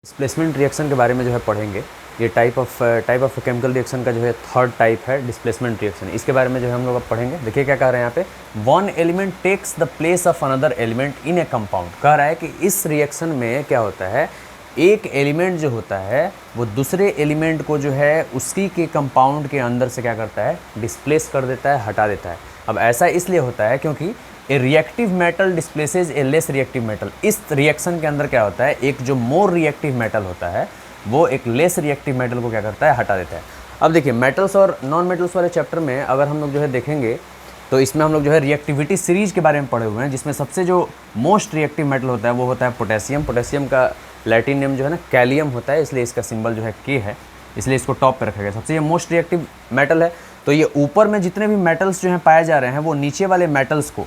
Displacement reaction के बारे में जो है पढ़ेंगे। ये टाइप ऑफ केमिकल रिएक्शन का जो है थर्ड टाइप है डिस्प्लेसमेंट रिएक्शन। इसके बारे में जो है हम लोग अब पढ़ेंगे। देखिए क्या कह रहे हैं यहाँ पे, one element takes the place of another element in a compound. कह रहा है कि इस रिएक्शन में क्या होता है, एक एलिमेंट जो होता है वो दूसरे एलिमेंट को जो है उसी के कंपाउंड के अंदर से क्या करता है, डिस्प्लेस कर देता है, हटा देता है। अब ऐसा इसलिए होता है क्योंकि ए रिएक्टिव मेटल डिस्प्लेसेज ए लेस रिएक्टिव मेटल। इस रिएक्शन के अंदर क्या होता है, एक जो मोर रिएक्टिव मेटल होता है वो एक लेस रिएक्टिव मेटल को क्या करता है, हटा देता है। अब देखिए मेटल्स और नॉन मेटल्स वाले चैप्टर में अगर हम लोग जो है देखेंगे तो इसमें हम लोग जो है रिएक्टिविटी सीरीज के बारे में पढ़े हुए हैं, जिसमें सबसे जो मोस्ट रिएक्टिव मेटल होता है वो होता है पोटेशियम। पोटेशियम का लैटिन नेम जो है ना कैलियम होता है, इसलिए इसका सिंबल जो है के है, इसलिए इसको टॉप पे रखा गया। सबसे ये मोस्ट रिएक्टिव मेटल है। तो ये ऊपर में जितने भी मेटल्स जो हैं पाए जा रहे हैं वो नीचे वाले मेटल्स को,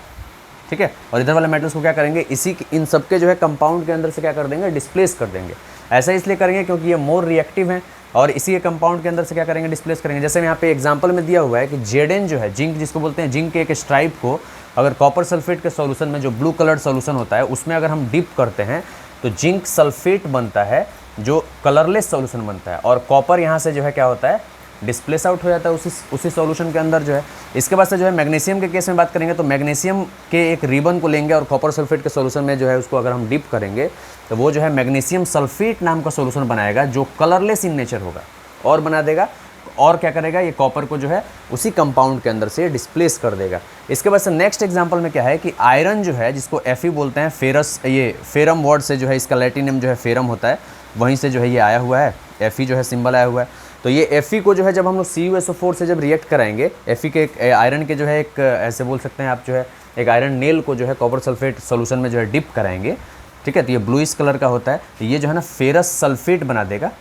ठीक है, और इधर वाले मेटल्स को क्या करेंगे, इन सब के जो है कंपाउंड के अंदर से क्या कर देंगे, डिस्प्लेस कर देंगे। ऐसा इसलिए करेंगे क्योंकि ये मोर रिएक्टिव हैं और इसी के कंपाउंड के अंदर से क्या करेंगे, डिस्प्लेस करेंगे। जैसे यहाँ पे एग्जांपल में दिया हुआ है कि जेडेन जो है, जिंक जिसको बोलते हैं, जिंक के एक स्ट्राइप को अगर कॉपर सल्फेट के सॉल्यूशन में, जो ब्लू कलर्ड सॉल्यूशन होता है, उसमें अगर हम डिप करते हैं तो जिंक सल्फेट बनता है जो कलरलेस सॉल्यूशन बनता है, और कॉपर यहाँ से जो है क्या होता है, डिस्प्लेस आउट हो जाता है उसी सॉल्यूशन के अंदर जो है। इसके बाद से जो है मैग्नीशियम के केस में बात करेंगे तो मैग्नीशियम के एक रिबन को लेंगे और कॉपर सल्फेट के सॉल्यूशन में जो है उसको अगर हम डिप करेंगे तो वो जो है मैग्नीशियम सल्फेट नाम का सॉल्यूशन बनाएगा जो कलरलेस इन नेचर होगा और बना देगा, और क्या करेगा, ये कॉपर को जो है उसी कंपाउंड के अंदर से डिस्प्लेस कर देगा। इसके बाद से नेक्स्ट एग्जांपल में क्या है कि आयरन जो है, जिसको Fe बोलते हैं, फेरस, ये फेरम वर्ड से जो है इसका लैटिन नेम जो है फेरम होता है, वहीं से जो है ये आया हुआ है, Fe जो है सिंबल आया हुआ है। तो ये Fe को जो है जब हम लोग CuSO4 से जब रिएक्ट कराएंगे, Fe के आयरन के जो है एक, ऐसे बोल सकते हैं आप, जो है एक आयरन नेल को जो है कॉपर सल्फेट सोल्यूशन में जो है डिप कराएंगे, ठीक है, तो ये ब्लूइश कलर का होता है। तो ये जो है ना फेरस सल्फेट बना देगा,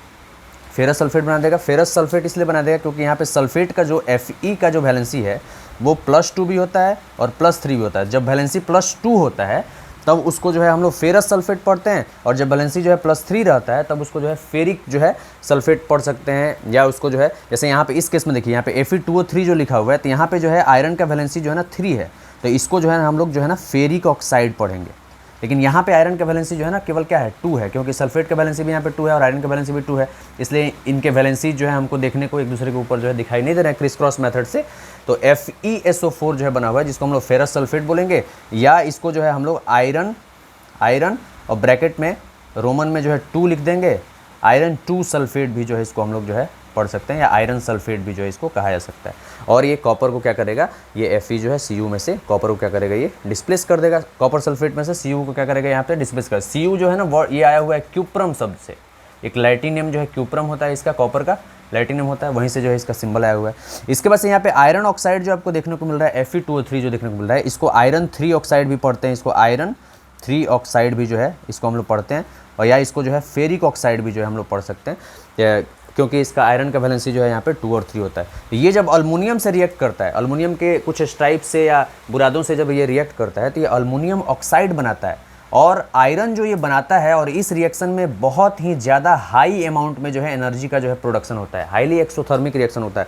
फेरस सल्फेट बना देगा। फेरस सल्फेट इसलिए बना देगा क्योंकि यहाँ पे सल्फेट का जो Fe का जो वैलेंसी है वो +2 भी होता है और +3 भी होता है। जब वैलेंसी +2 होता है तब उसको जो है हम लोग फेरस सल्फेट पढ़ते हैं, और जब वैलेंसी जो है +3 रहता है तब उसको जो है फेरिक जो है सल्फेट पढ़ सकते हैं, या उसको जो है, जैसे यहाँ पे इस केस में देखिए यहाँ पे Fe2O3 जो लिखा हुआ है, तो यहाँ पे जो है आयरन का वैलेंसी जो है ना 3 है, तो इसको जो है हम लोग जो है ना फेरिक ऑक्साइड पढ़ेंगे। लेकिन यहाँ पे आयरन का वैलेंसी जो है ना केवल क्या है, 2 है, क्योंकि सल्फेट का वैलेंसी भी यहाँ पे 2 है और आयरन का वैलेंसी भी 2 है, इसलिए इनके वैलेंसी जो है हमको देखने को एक दूसरे के ऊपर जो है दिखाई नहीं दे रहे हैं क्रिस क्रॉस मेथड से। तो FeSO4 जो है बना हुआ है, जिसको हम लोग फेरस सल्फेट बोलेंगे, या इसको जो है हम लोग आयरन और ब्रैकेट में रोमन में जो है 2 लिख देंगे, आयरन 2 सल्फेट भी जो है इसको हम लोग जो है पढ़ सकते हैं, या आयरन सल्फेट भी जो है इसको कहा जा सकता है। और ये कॉपर को क्या करेगा, ये Fe जो है Cu में से कॉपर को क्या करेगा, ये डिस्प्लेस कर देगा। कॉपर सल्फेट में से Cu को क्या करेगा, यहाँ पे डिस्प्लेस कर। Cu जो है ना ये आया हुआ है क्यूप्रम शब्द से, एक लैटिन नेम जो है क्यूप्रम होता है, इसका कॉपर का लैटिन नेम होता है, वहीं से जो है इसका सिंबल आया हुआ है। इसके बाद से यहाँ पे आयरन ऑक्साइड जो आपको देखने को मिल रहा है, Fe2O3 जो देखने को मिल रहा है, इसको आयरन 3 ऑक्साइड भी पढ़ते हैं, इसको आयरन 3 ऑक्साइड भी जो है इसको हम लोग पढ़ते हैं, और या इसको जो है फेरिक ऑक्साइड भी जो है हम लोग पढ़ सकते हैं, क्योंकि इसका आयरन का वैलेंसी जो है यहाँ पे 2 और 3 होता है। तो ये जब अल्मुनियम से रिएक्ट करता है, अल्मुनियम के कुछ स्ट्राइप से या बुरादों से जब ये रिएक्ट करता है तो ये अल्मुनियम ऑक्साइड बनाता है, और आयरन जो ये बनाता है, और इस रिएक्शन में बहुत ही ज़्यादा हाई अमाउंट में जो है एनर्जी का जो है प्रोडक्शन होता है, हाईली एक्सोथर्मिक रिएक्शन होता है।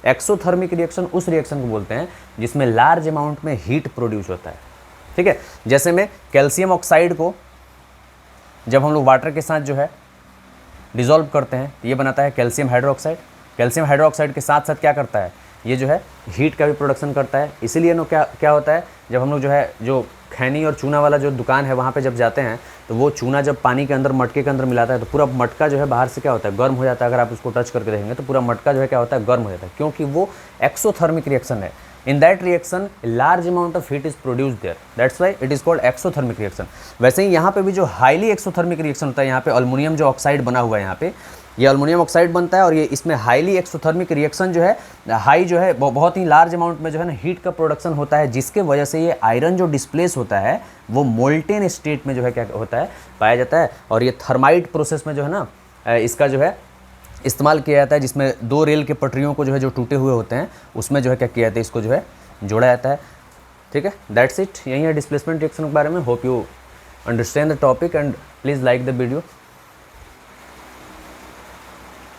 एक्सोथर्मिक रिएक्शन उस रिएक्शन को बोलते हैं जिसमें लार्ज अमाउंट में हीट प्रोड्यूस होता है, ठीक है। जैसे में कैल्शियम ऑक्साइड को जब हम लोग वाटर के साथ जो है डिज़ोल्व करते हैं तो ये बनाता है कैल्शियम हाइड्रोक्साइड। कैल्शियम हाइड्रोक्साइड के साथ साथ क्या करता है, ये जो है हीट का भी प्रोडक्शन करता है। इसीलिए नो क्या होता है, जब हम लोग जो है जो खैनी और चूना वाला जो दुकान है वहाँ पे जब जाते हैं तो वो चूना जब पानी के अंदर, मटके के अंदर मिलाता है तो पूरा मटका जो है बाहर से क्या होता है, गर्म हो जाता है। अगर आप उसको टच करके देखेंगे तो पूरा मटका जो है क्या होता है, गर्म हो जाता है, क्योंकि वो एक्सोथर्मिक रिएक्शन है। In that reaction, a large amount of heat is produced there. That's why it is called exothermic reaction. वैसे ही यहाँ पे भी जो हाईली एक्सोथर्मिक रिएक्शन होता है, यहाँ पे अल्मुनियम जो ऑक्साइड बना हुआ है, यहाँ पे ये अल्मुनियम ऑक्साइड बनता है, और ये इसमें हाईली एक्सोथर्मिक रिएक्शन जो है, हाई जो है बहुत ही लार्ज अमाउंट में जो है ना हीट का प्रोडक्शन होता है, जिसके वजह से ये आयरन जो डिस्प्लेस होता है वो मोल्टेन स्टेट में जो है क्या होता है, पाया जाता है। और ये थर्माइट प्रोसेस में जो है ना इसका जो है इस्तेमाल किया जाता है, जिसमें 2 रेल के पटरियों को जो है जो टूटे हुए होते हैं उसमें जो है क्या किया जाता है, इसको जो है जोड़ा जाता है, ठीक है। दैट्स इट, यही है डिस्प्लेसमेंट रिएक्शन के बारे में। Hope you understand the topic and please like the video.